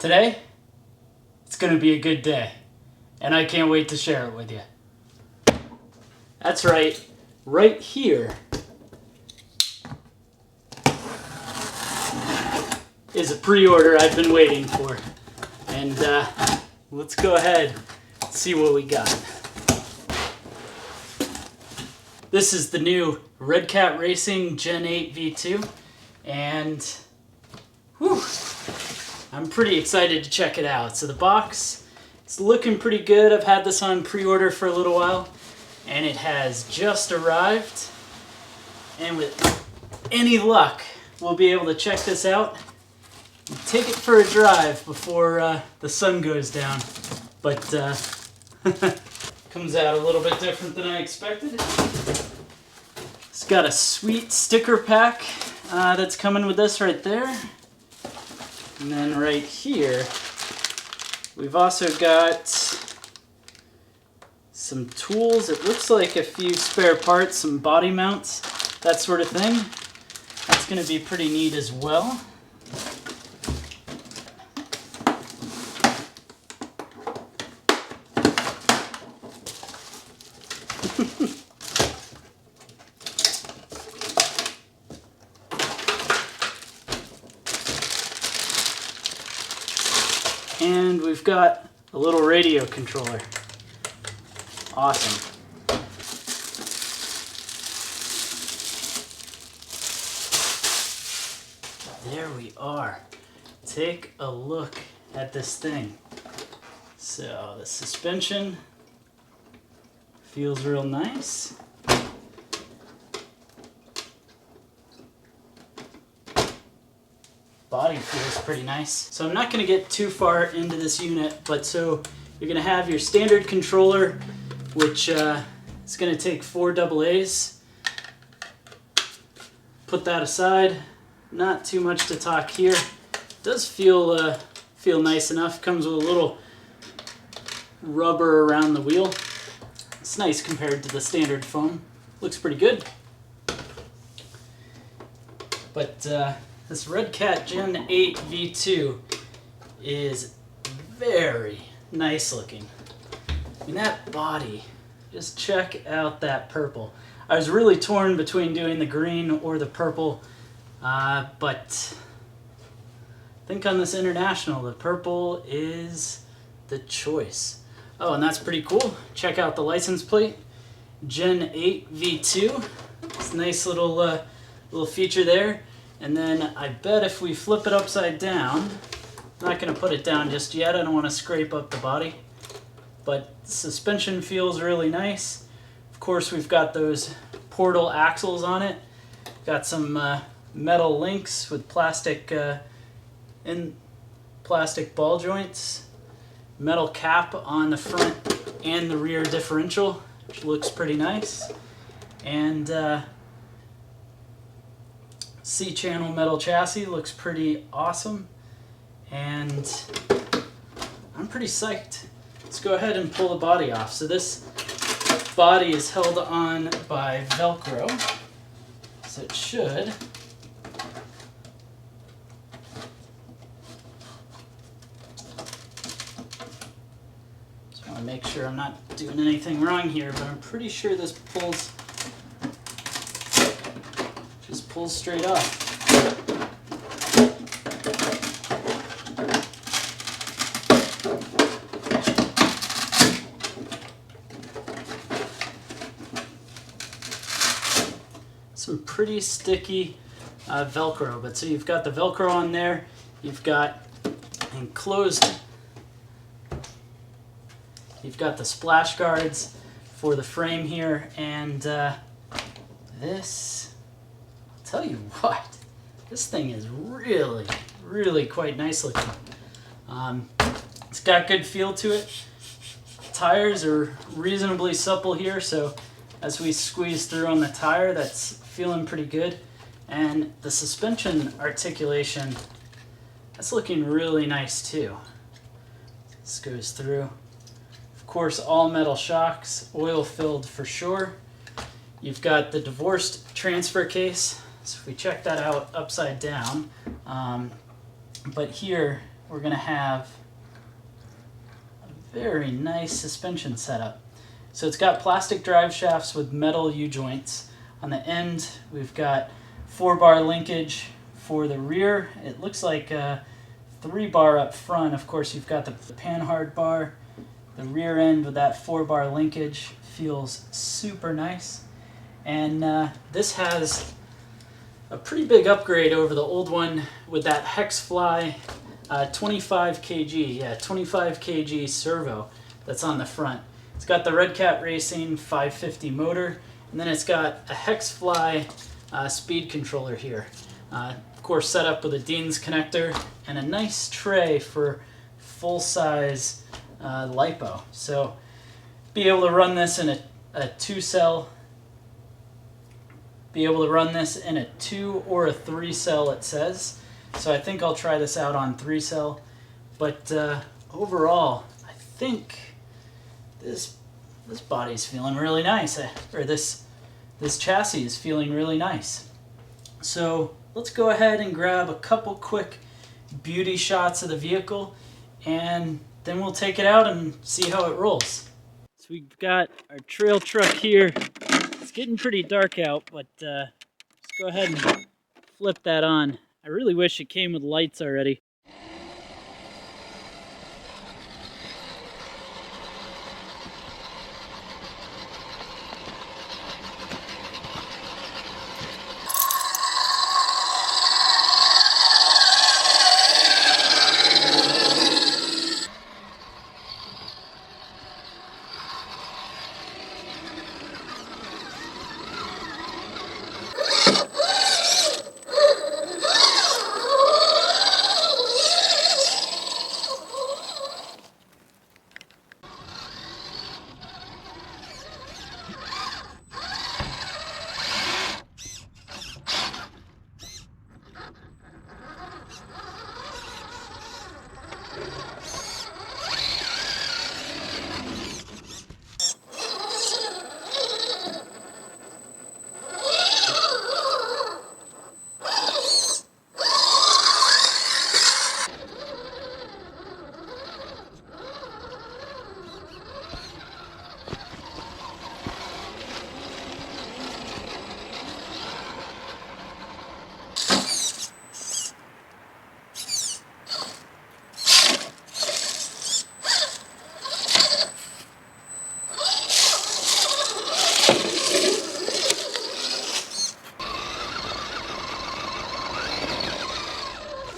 Today, it's going to be a good day, and I can't wait to share it with you. That's right, right here is a pre-order I've been waiting for. And let's go ahead and see what we got. This is the new Redcat Racing Gen8 V2, and whew, I'm pretty excited to check it out. So the box, it's looking pretty good. I've had this on pre-order for a little while, and it has just arrived. And with any luck, we'll be able to check this out and take it for a drive before the sun goes down. But comes out a little bit different than I expected. It's got a sweet sticker pack that's coming with this right there. And then right here, we've also got some tools. It looks like a few spare parts, some body mounts, that sort of thing. That's going to be pretty neat as well. And we've got a little radio controller. Awesome. There we are. Take a look at this thing. So the suspension feels real nice. Body feels pretty nice. So I'm not going to get too far into this unit, but so you're going to have your standard controller, which is going to take 4 AA's. Put that aside. Not too much to talk here. Does feel nice enough. Comes with a little rubber around the wheel. It's nice compared to the standard foam. Looks pretty good. But this Redcat Gen8 V2 is very nice looking. I mean, that body, just check out that purple. I was really torn between doing the green or the purple, but I think on this International, the purple is the choice. Oh, and that's pretty cool. Check out the license plate, Gen8 V2. It's a nice little feature there. And then I bet if we flip it upside down, I'm not going to put it down just yet, I don't want to scrape up the body, but suspension feels really nice. Of course, we've got those portal axles on it. Got some metal links with plastic ball joints. Metal cap on the front and the rear differential, which looks pretty nice. And C-channel metal chassis looks pretty awesome, and I'm pretty psyched. Let's go ahead and pull the body off. So this body is held on by Velcro, so it should just want to make sure I'm not doing anything wrong here, but I'm pretty sure this pulls straight up. Some pretty sticky Velcro, but so you've got the Velcro on there, you've got enclosed, you've got the splash guards for the frame here, and this, tell you what, this thing is really quite nice looking. It's got good feel to it. Tires are reasonably supple here, so as we squeeze through on the tire, that's feeling pretty good. And the suspension articulation, that's looking really nice too. This goes through. Of course, all metal shocks, oil filled for sure. You've got the divorced transfer case. So if we check that out upside down, but here we're going to have a very nice suspension setup. So it's got plastic drive shafts with metal U-joints. On the end, we've got 4-bar linkage for the rear. It looks like a 3-bar up front. Of course, you've got the Panhard bar. The rear end with that 4-bar linkage feels super nice. And this has a pretty big upgrade over the old one with that Hexfly 25 kg, 25 kg servo that's on the front. It's got the Redcat Racing 550 motor, and then it's got a Hexfly speed controller here. Of course, set up with a Dean's connector and a nice tray for full-size LiPo. So be able to run this in a 2-cell, be able to run this in a 2 or a 3-cell, it says. So I think I'll try this out on 3-cell. But overall, I think this body's feeling really nice, or this chassis is feeling really nice. So let's go ahead and grab a couple quick beauty shots of the vehicle, and then we'll take it out and see how it rolls. So we've got our trail truck here. It's getting pretty dark out, but let's go ahead and flip that on. I really wish it came with lights already.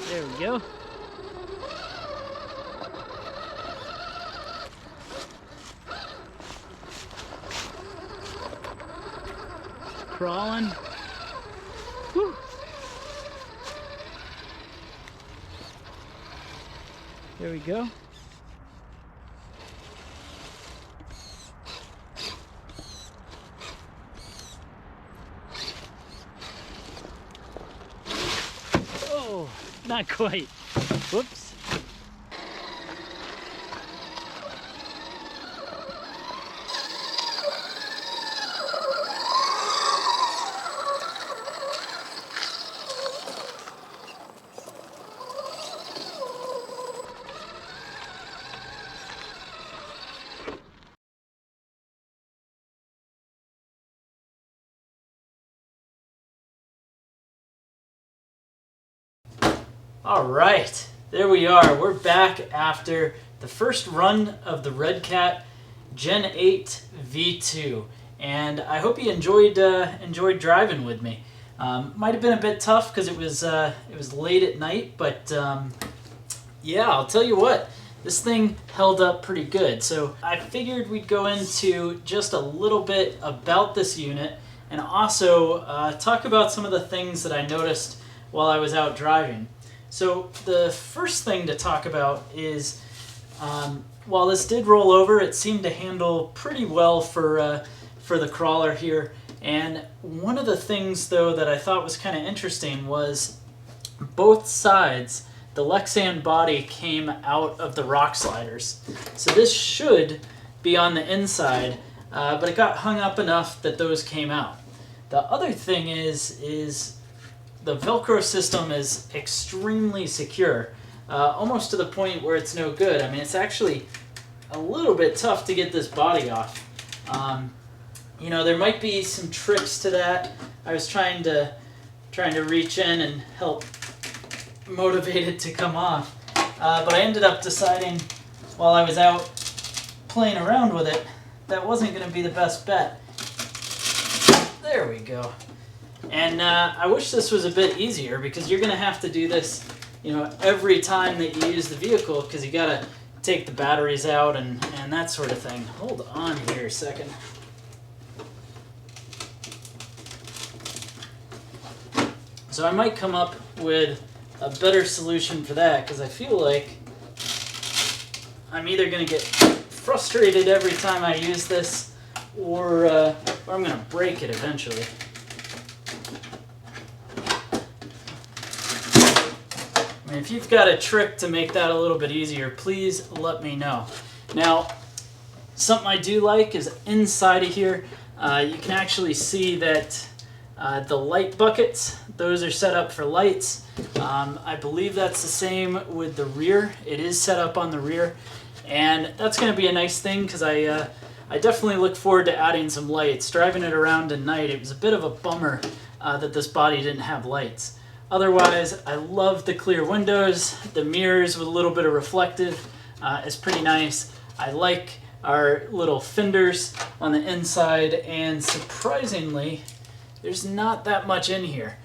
There we go. Crawling. Whew. There we go. Oh, not quite. Whoops. All right, there we are. We're back after the first run of the Redcat Gen8 V2, and I hope you enjoyed driving with me. Might have been a bit tough because it was late at night, but yeah, I'll tell you what, this thing held up pretty good. So I figured we'd go into just a little bit about this unit and also talk about some of the things that I noticed while I was out driving. So the first thing to talk about is, while this did roll over, it seemed to handle pretty well for the crawler here. And one of the things, though, that I thought was kind of interesting was both sides, the Lexan body came out of the rock sliders. So this should be on the inside, but it got hung up enough that those came out. The other thing is the Velcro system is extremely secure. almost to the point where it's no good. I mean, it's actually a little bit tough to get this body off. You know, there might be some tricks to that. I was trying to reach in and help motivate it to come off, but I ended up deciding while I was out playing around with it that wasn't going to be the best bet. There we go. And I wish this was a bit easier, because you're going to have to do this, you know, every time that you use the vehicle, because you got to take the batteries out and that sort of thing. Hold on here a second. So I might come up with a better solution for that, because I feel like I'm either going to get frustrated every time I use this, or I'm going to break it eventually. I mean, if you've got a trick to make that a little bit easier, please let me know. Now, something I do like is inside of here, you can actually see that the light buckets, those are set up for lights. I believe that's the same with the rear. It is set up on the rear, and that's going to be a nice thing, because I definitely look forward to adding some lights. Driving it around at night, it was a bit of a bummer that this body didn't have lights. Otherwise, I love the clear windows. The mirrors with a little bit of reflective is pretty nice. I like our little fenders on the inside, and surprisingly, there's not that much in here.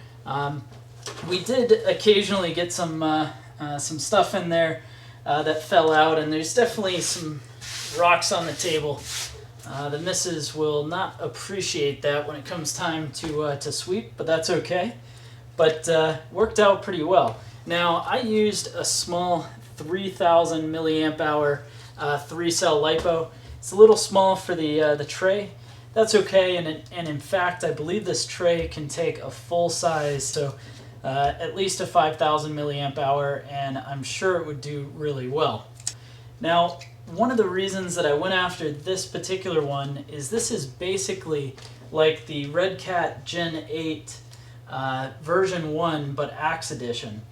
We did occasionally get some stuff in there that fell out, and there's definitely some rocks on the table. The missus will not appreciate that when it comes time to sweep, but that's okay. But worked out pretty well. Now, I used a small 3,000 milliamp hour 3-cell LiPo. It's a little small for the tray. That's okay, and in fact, I believe this tray can take a full size, so at least a 5,000 milliamp hour, and I'm sure it would do really well. Now, one of the reasons that I went after this particular one is this is basically like the Redcat Gen8 version 1, but Axe Edition.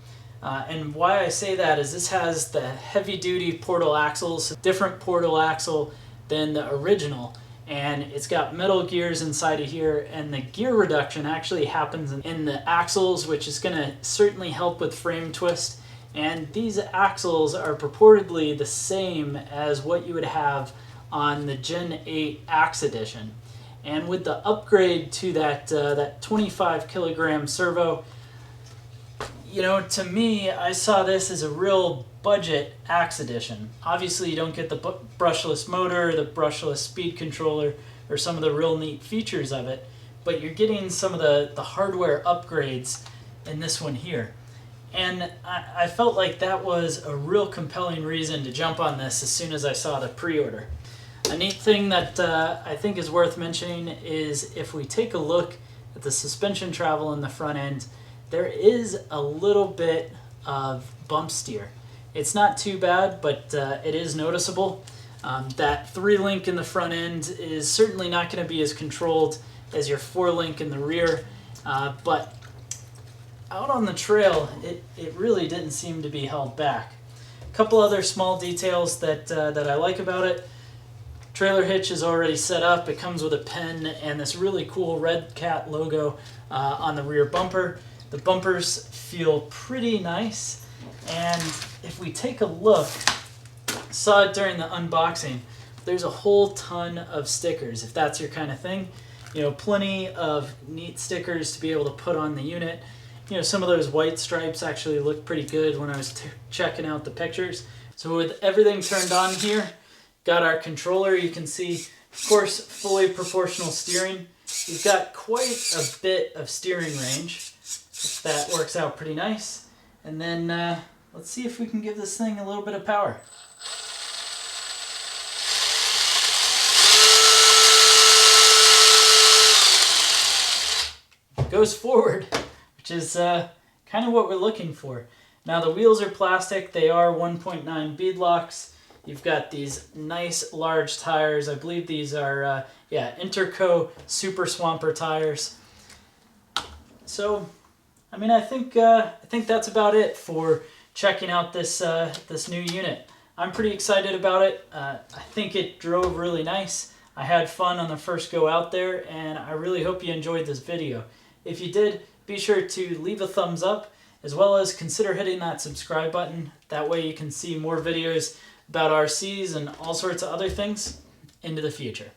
And why I say that is this has the heavy-duty portal axles, different portal axle than the original, and it's got metal gears inside of here, and the gear reduction actually happens in the axles, which is going to certainly help with frame twist. And these axles are purportedly the same as what you would have on the Gen 8 Axe Edition. And with the upgrade to that 25 kilogram servo, you know, to me, I saw this as a real budget Axe Edition. Obviously, you don't get the brushless motor, the brushless speed controller, or some of the real neat features of it, but you're getting some of the hardware upgrades in this one here. And I felt like that was a real compelling reason to jump on this as soon as I saw the pre-order. A neat thing that I think is worth mentioning is if we take a look at the suspension travel in the front end, there is a little bit of bump steer. It's not too bad, but it is noticeable. That 3-link in the front end is certainly not going to be as controlled as your 4-link in the rear, but out on the trail, it really didn't seem to be held back. A couple other small details that I like about it. Trailer hitch is already set up. It comes with a pin and this really cool Redcat logo on the rear bumper. The bumpers feel pretty nice, and if we take a look, saw it during the unboxing, there's a whole ton of stickers if that's your kind of thing. You know, plenty of neat stickers to be able to put on the unit. You know, some of those white stripes actually look pretty good when I was checking out the pictures. So with everything turned on here, got our controller. You can see, of course, fully proportional steering. You've got quite a bit of steering range. That works out pretty nice. And then let's see if we can give this thing a little bit of power. It goes forward, which is kind of what we're looking for. Now the wheels are plastic. They are 1.9 beadlocks. You've got these nice large tires. I believe these are Interco Super Swamper tires. So, I mean, I think that's about it for checking out this this new unit. I'm pretty excited about it. I think it drove really nice. I had fun on the first go out there, and I really hope you enjoyed this video. If you did, be sure to leave a thumbs up, as well as consider hitting that subscribe button. That way you can see more videos about RCs and all sorts of other things into the future.